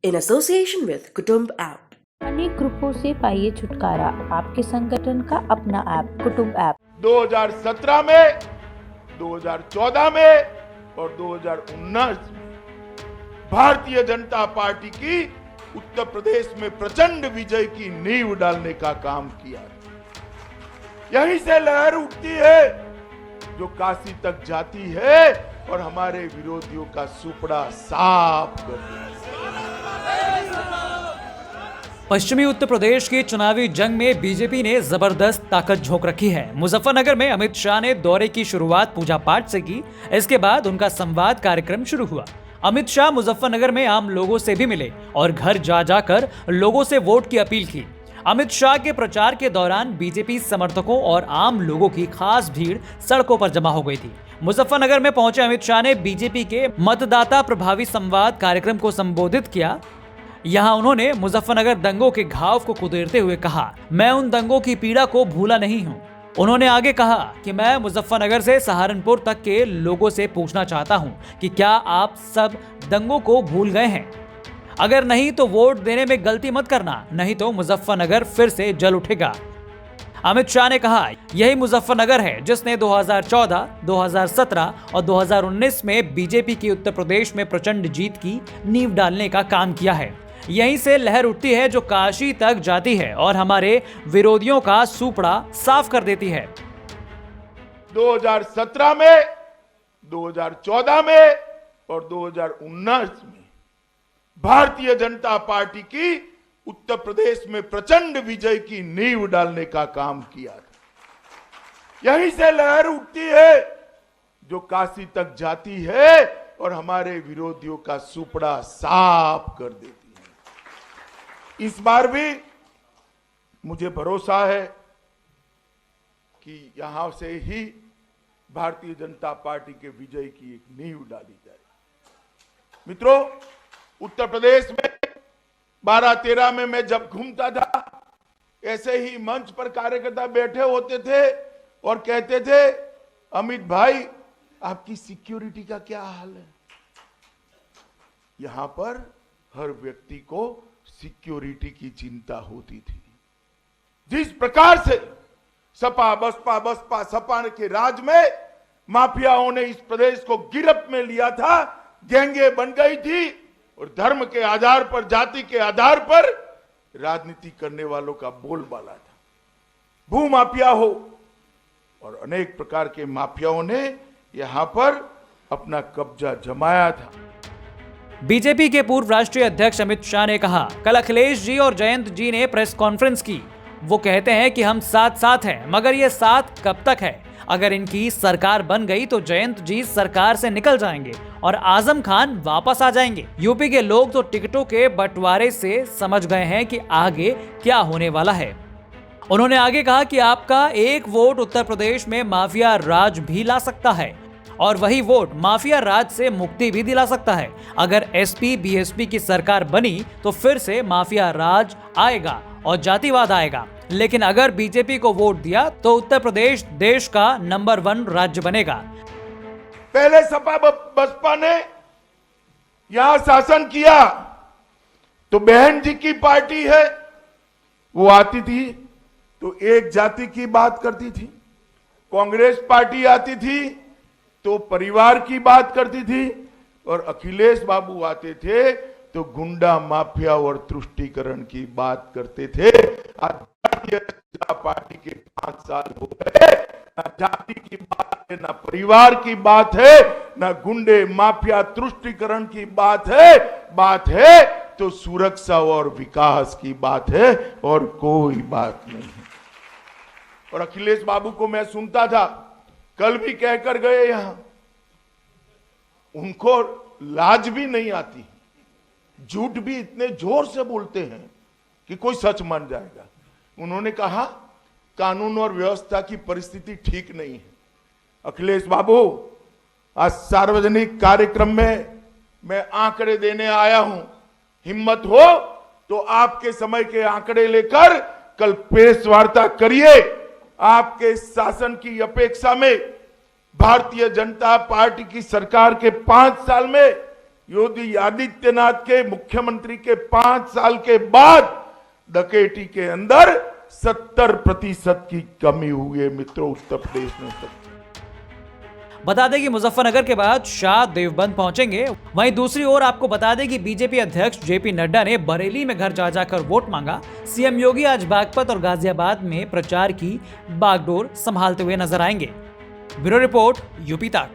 in association with Kutumb app. अनेक ग्रुपों से पाइए छुटकारा, आपके संगठन का अपना ऐप कुटुंब ऐप। 2017 में, 2014 में और 2019 में भारतीय जनता पार्टी की उत्तर प्रदेश में प्रचंड विजय की नींव डालने का काम किया। यहीं से लहर उठती है जो काशी तक जाती है और हमारे विरोधियों का सुपड़ा साफ कर देती है। पश्चिमी उत्तर प्रदेश की चुनावी जंग में बीजेपी ने जबरदस्त ताकत झोंक रखी है। मुजफ्फरनगर में अमित शाह ने दौरे की शुरुआत पूजा पाठ से की। इसके बाद उनका संवाद कार्यक्रम शुरू हुआ। अमित शाह मुजफ्फरनगर में आम लोगों से भी मिले और घर जा जाकर लोगों से वोट की अपील की। अमित शाह के प्रचार के दौरान बीजेपी समर्थकों और आम लोगों की खास भीड़ सड़कों पर जमा हो गई थी। मुजफ्फरनगर में पहुंचे अमित शाह ने बीजेपी के मतदाता प्रभावी संवाद कार्यक्रम को संबोधित किया। यहां उन्होंने मुजफ्फरनगर दंगों के घाव को कुदेरते हुए कहा, मैं उन दंगों की पीड़ा को भूला नहीं हूं। उन्होंने आगे कहा कि मैं मुजफ्फरनगर से सहारनपुर तक के लोगों से पूछना चाहता हूं कि क्या आप सब दंगों को भूल गए हैं? अगर नहीं तो वोट देने में गलती मत करना, नहीं तो मुजफ्फरनगर फिर से जल उठेगा। अमित शाह ने कहा, यही मुजफ्फरनगर है जिसने 2014, 2017 और 2019 में बीजेपी की उत्तर प्रदेश में प्रचंड जीत की नींव डालने का काम किया है। यहीं से लहर उठती है जो काशी तक जाती है और हमारे विरोधियों का सुपड़ा साफ कर देती है। 2017 में, 2014 में और 2019 में भारतीय जनता पार्टी की उत्तर प्रदेश में प्रचंड विजय की नींव डालने का काम किया था। यहीं से लहर उठती है जो काशी तक जाती है और हमारे विरोधियों का सुपड़ा साफ कर देती है। इस बार भी मुझे भरोसा है कि यहां से ही भारतीय जनता पार्टी के विजय की एक नींव डाली जाए। मित्रों, उत्तर प्रदेश में 12-13 में मैं जब घूमता था, ऐसे ही मंच पर कार्यकर्ता बैठे होते थे और कहते थे, अमित भाई आपकी सिक्योरिटी का क्या हाल है? यहां पर हर व्यक्ति को सिक्योरिटी की चिंता होती थी। जिस प्रकार से सपा बसपा सपा के राज में माफियाओं ने इस प्रदेश को गिरफ्त में लिया था, गैंगे बन गई थी और धर्म के आधार पर, जाति के आधार पर राजनीति करने वालों का बोलबाला था। भू माफिया हो और अनेक प्रकार के माफियाओं ने यहां पर अपना कब्जा जमाया था। बीजेपी के पूर्व राष्ट्रीय अध्यक्ष अमित शाह ने कहा, कल अखिलेश जी और जयंत जी ने प्रेस कॉन्फ्रेंस की। वो कहते हैं कि हम साथ साथ हैं, मगर ये साथ कब तक है? अगर इनकी सरकार बन गई तो जयंत जी सरकार से निकल जाएंगे और आजम खान वापस आ जाएंगे। यूपी के लोग तो टिकटों के बंटवारे से समझ गए हैं कि आगे क्या होने वाला है। उन्होंने आगे कहा कि आपका एक वोट उत्तर प्रदेश में माफिया राज भी ला सकता है और वही वोट माफिया राज से मुक्ति भी दिला सकता है। अगर एसपी बीएसपी की सरकार बनी तो फिर से माफिया राज आएगा और जातिवाद आएगा, लेकिन अगर बीजेपी को वोट दिया तो उत्तर प्रदेश देश का नंबर 1 राज्य बनेगा। पहले सपा बसपा ने यहां शासन किया तो बहन जी की पार्टी है, वो आती थी तो एक जाति की बात करती थी। कांग्रेस पार्टी आती थी तो परिवार की बात करती थी और अखिलेश बाबू आते थे तो गुंडा माफिया और तुष्टीकरण की बात करते थे। आज भारतीय जनता पार्टी के 5 साल हो गए, ना जाति की बात है, ना परिवार की बात है, ना गुंडे माफिया तुष्टीकरण की बात है तो सुरक्षा और विकास की बात है और कोई बात नहीं है। और अखिलेश बाबू को मैं सुनता था, कल भी कहकर गए यहां, उनको लाज भी नहीं आती, झूठ भी इतने जोर से बोलते हैं कि कोई सच मान जाएगा। उन्होंने कहा कानून और व्यवस्था की परिस्थिति ठीक नहीं है। अखिलेश बाबू, आज सार्वजनिक कार्यक्रम में मैं आंकड़े देने आया हूं, हिम्मत हो तो आपके समय के आंकड़े लेकर कल प्रेस वार्ता करिए। आपके शासन की अपेक्षा में भारतीय जनता पार्टी की सरकार के 5 साल में योगी आदित्यनाथ के मुख्यमंत्री के 5 साल के बाद डकैती के अंदर 70% की कमी हुई है मित्रों उत्तर प्रदेश में। बता दें कि मुजफ्फरनगर के बाद शाह देवबंद पहुंचेंगे। वहीं दूसरी ओर आपको बता दें कि बीजेपी अध्यक्ष जेपी नड्डा ने बरेली में घर जा जाकर वोट मांगा। सीएम योगी आज बागपत और गाजियाबाद में प्रचार की बागडोर संभालते हुए नजर आएंगे। ब्यूरो रिपोर्ट, यूपी तक।